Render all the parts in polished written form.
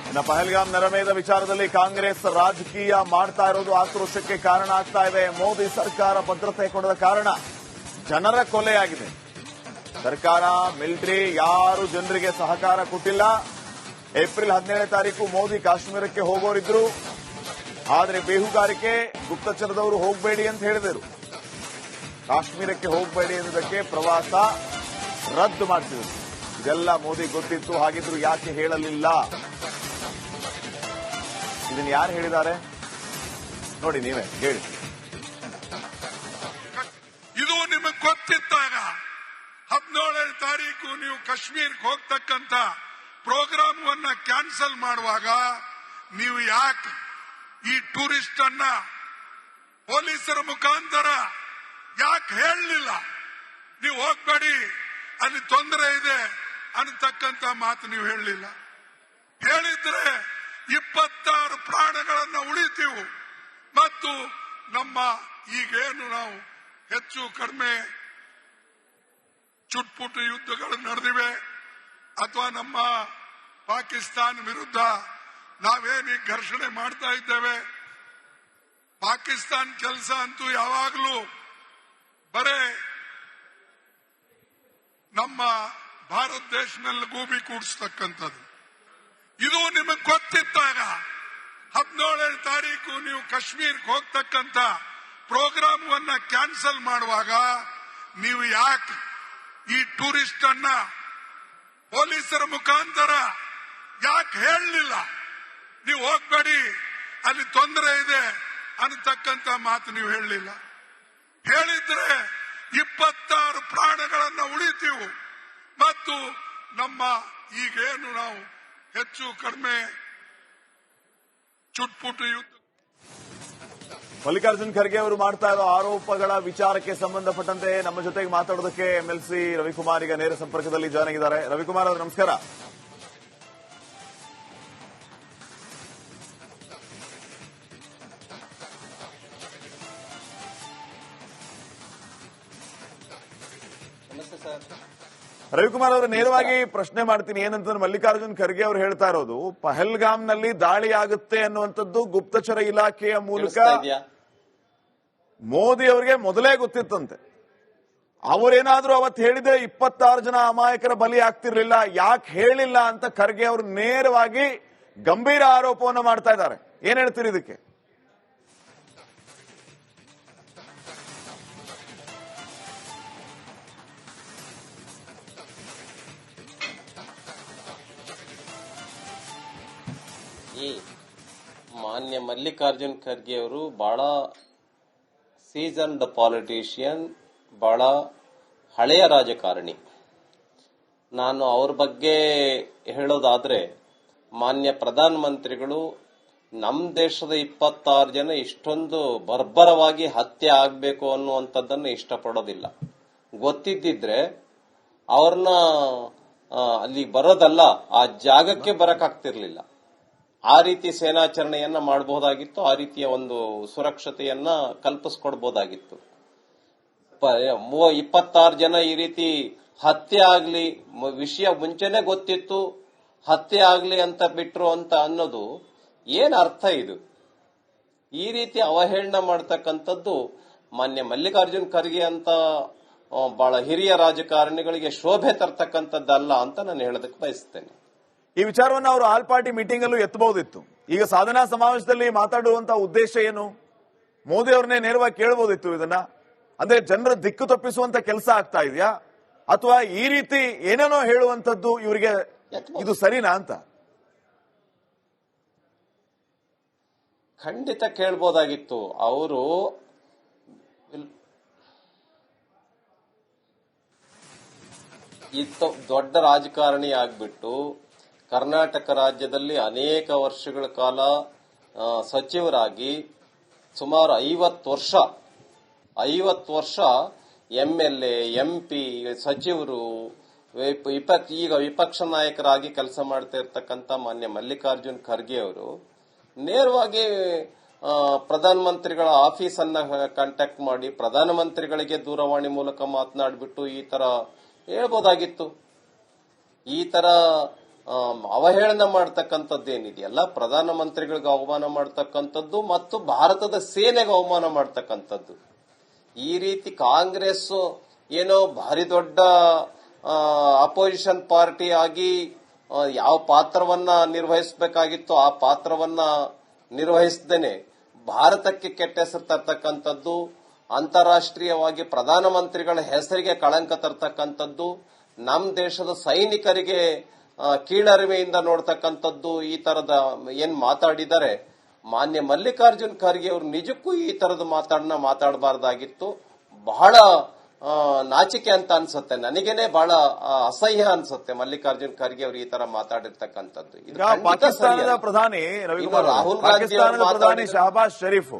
ಇನ್ನು ಪಹಲ್ಗಾಮ್ ನರಮೇಧ ವಿಚಾರದಲ್ಲಿ ಕಾಂಗ್ರೆಸ್ ರಾಜಕೀಯ ಮಾಡ್ತಾ ಇರೋದು ಆಕ್ರೋಶಕ್ಕೆ ಕಾರಣ ಆಗ್ತಾ ಇದೆ. ಮೋದಿ ಸರ್ಕಾರ ಭದ್ರತೆ ಕೊಡದ ಕಾರಣ ಜನರ ಕೊಲೆಯಾಗಿದೆ. ಸರ್ಕಾರ, ಮಿಲಿಟರಿ ಯಾರು ಜನರಿಗೆ ಸಹಕಾರ ಕೊಟ್ಟಿಲ್ಲ. ಏಪ್ರಿಲ್ 17ನೇ ತಾರೀಕು ಮೋದಿ ಕಾಶ್ಮೀರಕ್ಕೆ ಹೋಗೋರಿದ್ರು. ಆದರೆ ಬೇಹುಗಾರಿಕೆ ಗುಪ್ತಚರದವರು ಹೋಗಬೇಡಿ ಅಂತ ಹೇಳಿದರು. ಕಾಶ್ಮೀರಕ್ಕೆ ಹೋಗಬೇಡಿ ಅನ್ನೋದಕ್ಕೆ ಪ್ರವಾಸ ರದ್ದು ಮಾಡ್ತಿದ್ರು. ಇದೆಲ್ಲ ಮೋದಿ ಗೊತ್ತಿತ್ತು. ಹಾಗಿದ್ರು ಯಾಕೆ ಹೇಳಲಿಲ್ಲ? ಇದನ್ನು ಯಾರು ಹೇಳಿದ್ದಾರೆ ನೋಡಿ, ನೀವೇ ಹೇಳಿ. ಇದು ನಿಮಗೆ ಗೊತ್ತಿದ್ದಾಗ 17ನೇ ತಾರೀಕು ನೀವು ಕಾಶ್ಮೀರಕ್ಕೆ ಹೋಗ್ತಕ್ಕಂತ ಪ್ರೋಗ್ರಾಮ್ ಅನ್ನ ಕ್ಯಾನ್ಸಲ್ ಮಾಡುವಾಗ ನೀವು ಯಾಕೆ ಈ ಟೂರಿಸ್ಟ್ ಅನ್ನ ಪೊಲೀಸರ ಮುಖಾಂತರ ಯಾಕೆ ಹೇಳಲಿಲ್ಲ? ನೀವು ಹೋಗ್ಬೇಡಿ, ಅಲ್ಲಿ ತೊಂದರೆ ಇದೆ ಅನ್ನತಕ್ಕಂತ ಮಾತು ನೀವು ಹೇಳಲಿಲ್ಲ. ಹೇಳಿದ್ರೆ 26 ಪ್ರಾಣಗಳನ್ನ ಉಳಿತೀವು ಮತ್ತು ನಮ್ಮ ಈಗೇನು ನಾವು ಹೆಚ್ಚು ಕಡಿಮೆ ಚುಟ್ಪುಟ್ಟು ಯುದ್ಧಗಳು ನಡೆದಿವೆ ಅಥವಾ ನಮ್ಮ ಪಾಕಿಸ್ತಾನ ವಿರುದ್ಧ ನಾವೇನು ಘರ್ಷಣೆ ಮಾಡ್ತಾ ಇದ್ದೇವೆ, ಪಾಕಿಸ್ತಾನ ಕೆಲಸ ಅಂತೂ ಯಾವಾಗಲೂ ಬರೇ ನಮ್ಮ ಭಾರತ ದೇಶದಲ್ಲಿ ಗೂಬಿ ಕೂಡಿಸ್ತಕ್ಕಂಥದ್ದು. ಇದು ನಿಮಗೆ ಗೊತ್ತಿದ್ದಾಗ 17ನೇ ತಾರೀಕು ನೀವು ಕಾಶ್ಮೀರಕ್ಕೆ ಹೋಗ್ತಕ್ಕಂತ ಪ್ರೋಗ್ರಾಮ್ ಅನ್ನ ಕ್ಯಾನ್ಸಲ್ ಮಾಡುವಾಗ ನೀವು ಯಾಕೆ ಈ ಟೂರಿಸ್ಟ್ ಅನ್ನ ಪೊಲೀಸರ ಮುಖಾಂತರ ಯಾಕೆ ಹೇಳಲಿಲ್ಲ? ನೀವು ಹೋಗ್ಬೇಡಿ, ಅಲ್ಲಿ ತೊಂದರೆ ಇದೆ ಅನ್ನತಕ್ಕಂತ ಮಾತು ನೀವು ಹೇಳಲಿಲ್ಲ. ಹೇಳಿದ್ರೆ 26 ಪ್ರಾಣಗಳನ್ನ ಉಳಿತೀವು ಮತ್ತು ನಮ್ಮ ಈಗೇನು ನಾವು ಹೆಚ್ಚು ಕಡಿಮೆ ಚುಟ್ಪುಟ್ಟು ಯುದ್ಧ. ಮಲ್ಲಿಕಾರ್ಜುನ್ ಖರ್ಗೆ ಅವರು ಮಾಡ್ತಾ ಇರೋ ಆರೋಪಗಳ ವಿಚಾರಕ್ಕೆ ಸಂಬಂಧಪಟ್ಟಂತೆ ನಮ್ಮ ಜೊತೆಗೆ ಮಾತಾಡೋದಕ್ಕೆ ಎಂಎಲ್ಸಿ ರವಿಕುಮಾರ್ ಈಗ ನೇರ ಸಂಪರ್ಕದಲ್ಲಿ ಜಾಯ್ನ್ ಆಗಿದ್ದಾರೆ. ರವಿಕುಮಾರ್ ಅವರು ನಮಸ್ಕಾರ. ರವಿಕುಮಾರ್ ಅವರು ನೇರವಾಗಿ ಪ್ರಶ್ನೆ ಮಾಡ್ತೀನಿ. ಏನಂತಂದ್ರೆ ಮಲ್ಲಿಕಾರ್ಜುನ್ ಖರ್ಗೆ ಅವರು ಹೇಳ್ತಾ ಇರೋದು ಪಹಲ್ಗಾಮ್ನಲ್ಲಿ ದಾಳಿ ಆಗುತ್ತೆ ಅನ್ನುವಂಥದ್ದು ಗುಪ್ತಚರ ಇಲಾಖೆಯ ಮೂಲಕ ಮೋದಿ ಅವರಿಗೆ ಮೊದಲೇ ಗೊತ್ತಿತ್ತಂತೆ. ಅವರೇನಾದ್ರೂ ಅವತ್ತು ಹೇಳಿದ್ರೆ 26 ಜನ ಅಮಾಯಕರ ಬಲಿ ಆಗ್ತಿರ್ಲಿಲ್ಲ. ಯಾಕೆ ಹೇಳಿಲ್ಲ ಅಂತ ಖರ್ಗೆ ಅವರು ನೇರವಾಗಿ ಗಂಭೀರ ಆರೋಪವನ್ನು ಮಾಡ್ತಾ ಇದ್ದಾರೆ. ಏನ್ ಹೇಳ್ತೀರಿ ಇದಕ್ಕೆ? ಮಾನ್ಯ ಮಲ್ಲಿಕಾರ್ಜುನ್ ಖರ್ಗೆ ಅವರು ಬಹಳ ಸೀಸನ್ಡ್ ಪಾಲಿಟಿಷಿಯನ್, ಬಹಳ ಹಳೆಯ ರಾಜಕಾರಣಿ. ನಾನು ಅವ್ರ ಬಗ್ಗೆ ಹೇಳೋದಾದ್ರೆ, ಮಾನ್ಯ ಪ್ರಧಾನ ಮಂತ್ರಿಗಳು ನಮ್ಮ ದೇಶದ 26 ಜನ ಇಷ್ಟೊಂದು ಬರ್ಬರವಾಗಿ ಹತ್ಯೆ ಆಗಬೇಕು ಅನ್ನುವಂಥದ್ದನ್ನು ಇಷ್ಟಪಡೋದಿಲ್ಲ. ಗೊತ್ತಿದ್ದಿದ್ರೆ ಅವ್ರನ್ನ ಅಲ್ಲಿ ಬರೋದಲ್ಲ, ಆ ಜಾಗಕ್ಕೆ ಬರಕಾಗ್ತಿರ್ಲಿಲ್ಲ. ಆ ರೀತಿ ಸೇನಾಚರಣೆಯನ್ನ ಮಾಡಬಹುದಾಗಿತ್ತು, ಆ ರೀತಿಯ ಒಂದು ಸುರಕ್ಷತೆಯನ್ನ ಕಲ್ಪಿಸ್ಕೊಡ್ಬೋದಾಗಿತ್ತು. 26 ಜನ ಈ ರೀತಿ ಹತ್ಯೆ ಆಗ್ಲಿ, ವಿಷಯ ಮುಂಚೆನೆ ಗೊತ್ತಿತ್ತು, ಹತ್ಯೆ ಆಗ್ಲಿ ಅಂತ ಬಿಟ್ರು ಅಂತ ಅನ್ನೋದು ಏನ್ ಅರ್ಥ? ಇದು ಈ ರೀತಿ ಅವಹೇಳನ ಮಾಡ್ತಕ್ಕಂಥದ್ದು ಮಾನ್ಯ ಮಲ್ಲಿಕಾರ್ಜುನ್ ಖರ್ಗೆ ಅಂತ ಬಹಳ ಹಿರಿಯ ರಾಜಕಾರಣಿಗಳಿಗೆ ಶೋಭೆ ತರ್ತಕ್ಕಂಥದ್ದಲ್ಲ ಅಂತ ನಾನು ಹೇಳೋದಕ್ಕೆ ಬಯಸ್ತೇನೆ. ಈ ವಿಚಾರವನ್ನು ಅವರು ಆಲ್ ಪಾರ್ಟಿ ಮೀಟಿಂಗ್ ಅಲ್ಲೂ ಎತ್ತಬಹುದಿತ್ತು. ಈಗ ಸಾಧನಾ ಸಮಾವೇಶದಲ್ಲಿ ಮಾತಾಡುವಂತಹ ಉದ್ದೇಶ ಏನು? ಮೋದಿ ಅವ್ರನ್ನೇ ನೇರವಾಗಿ ಕೇಳಬಹುದಿತ್ತು. ಇದನ್ನ ಅಂದ್ರೆ ಜನರ ದಿಕ್ಕು ತಪ್ಪಿಸುವಂತ ಕೆಲಸ ಆಗ್ತಾ ಇದೆಯಾ ಅಥವಾ ಈ ರೀತಿ ಏನೇನೋ ಹೇಳುವಂತದ್ದು ಇವರಿಗೆ ಇದು ಸರಿನಾ ಅಂತ ಖಂಡಿತ ಕೇಳಬಹುದಾಗಿತ್ತು. ಅವರು ದೊಡ್ಡ ರಾಜಕಾರಣಿ ಆಗ್ಬಿಟ್ಟು ಕರ್ನಾಟಕ ರಾಜ್ಯದಲ್ಲಿ ಅನೇಕ ವರ್ಷಗಳ ಕಾಲ ಸಚಿವರಾಗಿ ಸುಮಾರು 50 ವರ್ಷ ಎಂಎಲ್ಎ, ಎಂಪಿ, ಸಚಿವರು, ಈಗ ವಿಪಕ್ಷ ನಾಯಕರಾಗಿ ಕೆಲಸ ಮಾಡ್ತಾ ಇರ್ತಕ್ಕಂಥ ಮಾನ್ಯ ಮಲ್ಲಿಕಾರ್ಜುನ್ ಖರ್ಗೆ ಅವರು ನೇರವಾಗಿ ಪ್ರಧಾನಮಂತ್ರಿಗಳ ಆಫೀಸ್ ಅನ್ನ ಕಾಂಟ್ಯಾಕ್ಟ್ ಮಾಡಿ ಪ್ರಧಾನಮಂತ್ರಿಗಳಿಗೆ ದೂರವಾಣಿ ಮೂಲಕ ಮಾತನಾಡಿಬಿಟ್ಟು ಈ ತರ ಹೇಳ್ಬೋದಾಗಿತ್ತು. ಈ ತರ ಅವಹೇಳನ ಮಾಡ್ತಕ್ಕಂಥದ್ದೇನಿದೆಯಲ್ಲ, ಪ್ರಧಾನಮಂತ್ರಿಗಳಿಗೆ ಅವಮಾನ ಮಾಡ್ತಕ್ಕಂಥದ್ದು ಮತ್ತು ಭಾರತದ ಸೇನೆಗೆ ಅವಮಾನ ಮಾಡ್ತಕ್ಕಂಥದ್ದು. ಈ ರೀತಿ ಕಾಂಗ್ರೆಸ್ ಏನೋ ಭಾರಿ ದೊಡ್ಡ ಅಪೋಸಿಷನ್ ಪಾರ್ಟಿ ಆಗಿ ಯಾವ ಪಾತ್ರವನ್ನ ನಿರ್ವಹಿಸಬೇಕಾಗಿತ್ತು ಆ ಪಾತ್ರವನ್ನ ನಿರ್ವಹಿಸದೇನೆ ಭಾರತಕ್ಕೆ ಕೆಟ್ಟ ಹೆಸರು ತರ್ತಕ್ಕಂಥದ್ದು, ಅಂತಾರಾಷ್ಟ್ರೀಯವಾಗಿ ಪ್ರಧಾನಮಂತ್ರಿಗಳ ಹೆಸರಿಗೆ ಕಳಂಕ ತರ್ತಕ್ಕಂಥದ್ದು, ನಮ್ಮ ದೇಶದ ಸೈನಿಕರಿಗೆ ಕೀಳರಿಮೆಯಿಂದ ನೋಡ್ತಕ್ಕಂಥದ್ದು, ಈ ತರದ ಏನ್ ಮಾತಾಡಿದ್ದಾರೆ ಮಾನ್ಯ ಮಲ್ಲಿಕಾರ್ಜುನ್ ಖರ್ಗೆ ಅವರು ನಿಜಕ್ಕೂ ಈ ತರದ ಮಾತಾಡಬಾರ್ದಾಗಿತ್ತು. ಬಹಳ ನಾಚಿಕೆ ಅಂತ ಅನ್ಸುತ್ತೆ, ನನಗೇನೆ ಬಹಳ ಅಸಹ್ಯ ಅನ್ಸುತ್ತೆ ಮಲ್ಲಿಕಾರ್ಜುನ್ ಖರ್ಗೆ ಅವರು ಈ ತರ ಮಾತಾಡಿರ್ತಕ್ಕಂಥದ್ದು. ಪಾಕಿಸ್ತಾನದ ಪ್ರಧಾನಿ ರವಿಕುಮಾರ್, ರಾಹುಲ್ ಪಾಕಿಸ್ತಾನದ ಪ್ರಧಾನಿ ಶಹಬಾಜ್ ಶರೀಫ್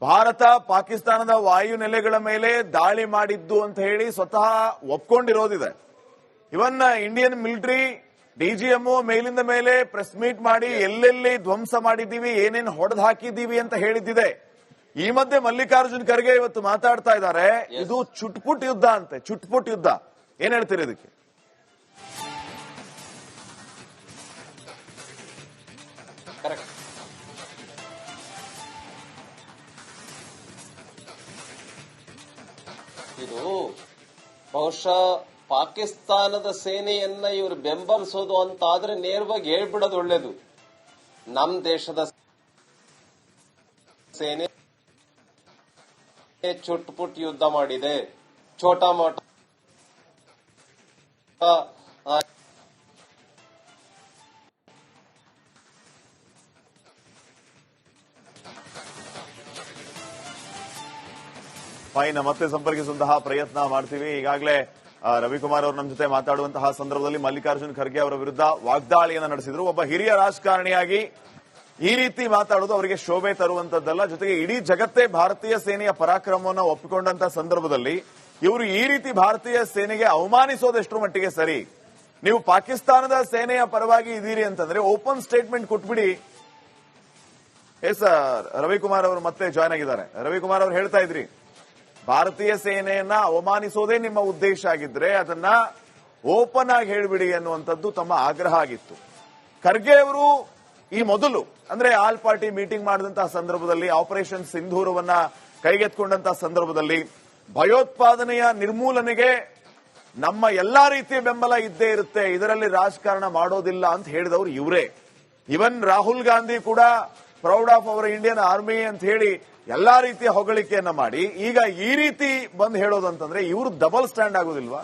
ಭಾರತ ಪಾಕಿಸ್ತಾನದ ವಾಯು ನೆಲೆಗಳ ಮೇಲೆ ದಾಳಿ ಮಾಡಿದ್ದು ಅಂತ ಹೇಳಿ ಸ್ವತಃ ಒಪ್ಕೊಂಡಿರೋದಿದೆ. ಇವನ್ ಇಂಡಿಯನ್ ಮಿಲಿಟರಿ ಡಿಜಿಎಂಒ ಮೇಲಿಂದ ಮೇಲೆ ಪ್ರೆಸ್ ಮೀಟ್ ಮಾಡಿ ಎಲ್ಲೆಲ್ಲಿ ಧ್ವಂಸ ಮಾಡಿದ್ದೀವಿ, ಏನೇನು ಹೊಡೆದು ಹಾಕಿದ್ದೀವಿ ಅಂತ ಹೇಳಿದ್ದಿದೆ. ಈ ಮಧ್ಯೆ ಮಲ್ಲಿಕಾರ್ಜುನ್ ಖರ್ಗೆ ಇವತ್ತು ಮಾತಾಡ್ತಾ ಇದ್ದಾರೆ, ಇದು ಚುಟ್ಪುಟ್ ಯುದ್ಧ ಅಂತೆ, ಚುಟ್ಪುಟ್ ಯುದ್ಧ. ಏನ್ ಹೇಳ್ತೀರಿ ಇದಕ್ಕೆ? ಇದು ಬಹುಶಃ ಪಾಕಿಸ್ತಾನದ ಸೇನೆಯನ್ನ ಇವರು ಬೆಂಬಲಿಸೋದು ಅಂತ ಆದ್ರೆ ನೇರವಾಗಿ ಹೇಳ್ಬಿಡೋದು ಒಳ್ಳೇದು. ನಮ್ಮ ದೇಶದ ಸೇನೆ ಚುಟ್ಪುಟ್ ಯುದ್ಧ ಮಾಡಿದೆ, ಛೋಟಾ ಮೋಟ ಫೈನ್. ಮತ್ತೆ ಸಂಪರ್ಕಿಸುವಂತಹ ಪ್ರಯತ್ನ ಮಾಡ್ತೀವಿ. ಈಗಾಗಲೇ ರವಿಕುಮಾರ್ ಅವರು ನಮ್ಮ ಜೊತೆ ಮಾತಾಡುವಂತಹ ಸಂದರ್ಭದಲ್ಲಿ ಮಲ್ಲಿಕಾರ್ಜುನ್ ಖರ್ಗೆ ಅವರ ವಿರುದ್ಧ ವಾಗ್ದಾಳಿಯನ್ನು ನಡೆಸಿದ್ರು. ಒಬ್ಬ ಹಿರಿಯ ರಾಜಕಾರಣಿಯಾಗಿ ಈ ರೀತಿ ಮಾತಾಡೋದು ಅವರಿಗೆ ಶೋಭೆ ತರುವಂತದ್ದಲ್ಲ. ಜೊತೆಗೆ ಇಡೀ ಜಗತ್ತೇ ಭಾರತೀಯ ಸೇನೆಯ ಪರಾಕ್ರಮವನ್ನು ಒಪ್ಪಿಕೊಂಡಂತಹ ಸಂದರ್ಭದಲ್ಲಿ ಇವರು ಈ ರೀತಿ ಭಾರತೀಯ ಸೇನೆಗೆ ಅವಮಾನಿಸೋದೆಷ್ಟರ ಮಟ್ಟಿಗೆ ಸರಿ? ನೀವು ಪಾಕಿಸ್ತಾನದ ಸೇನೆಯ ಪರವಾಗಿ ಇದ್ದೀರಿ ಅಂತಂದ್ರೆ ಓಪನ್ ಸ್ಟೇಟ್ಮೆಂಟ್ ಕೊಟ್ಬಿಡಿ. ಎಸ್, ರವಿಕುಮಾರ್ ಅವರು ಮತ್ತೆ ಜಾಯ್ನ್ ಆಗಿದ್ದಾರೆ. ರವಿಕುಮಾರ್ ಅವರು ಹೇಳ್ತಾ ಇದ್ರಿ, ಭಾರತೀಯ ಸೇನೆಯನ್ನ ಅವಮಾನಿಸೋದೇ ನಿಮ್ಮ ಉದ್ದೇಶ ಆಗಿದ್ರೆ ಅದನ್ನ ಓಪನ್ ಆಗಿ ಹೇಳ್ಬಿಡಿ ಅನ್ನುವಂಥದ್ದು ತಮ್ಮ ಆಗ್ರಹ ಆಗಿತ್ತು. ಖರ್ಗೆ ಅವರು ಈ ಮೊದಲು ಅಂದ್ರೆ ಆಲ್ ಪಾರ್ಟಿ ಮೀಟಿಂಗ್ ಮಾಡಿದಂತಹ ಸಂದರ್ಭದಲ್ಲಿ, ಆಪರೇಷನ್ ಸಿಂಧೂರವನ್ನ ಕೈಗೆತ್ಕೊಂಡಂತಹ ಸಂದರ್ಭದಲ್ಲಿ ಭಯೋತ್ಪಾದನೆಯ ನಿರ್ಮೂಲನೆಗೆ ನಮ್ಮ ಎಲ್ಲಾ ರೀತಿಯ ಬೆಂಬಲ ಇದ್ದೇ ಇರುತ್ತೆ, ಇದರಲ್ಲಿ ರಾಜಕಾರಣ ಮಾಡೋದಿಲ್ಲ ಅಂತ ಹೇಳಿದವರು ಇವರೇ. ಇವನ್ ರಾಹುಲ್ ಗಾಂಧಿ ಕೂಡ proud of our Indian army ಅಂತ ಹೇಳಿ ಎಲ್ಲಾ ರೀತಿಯ ಹೊಗಳಿಕೆಯನ್ನ ಮಾಡಿ ಈಗ ಈ ರೀತಿ ಬಂದು ಹೇಳೋದಂತಂದ್ರೆ ಇವರು ಡಬಲ್ ಸ್ಟ್ಯಾಂಡ್ ಆಗೋದಿಲ್ವಾ?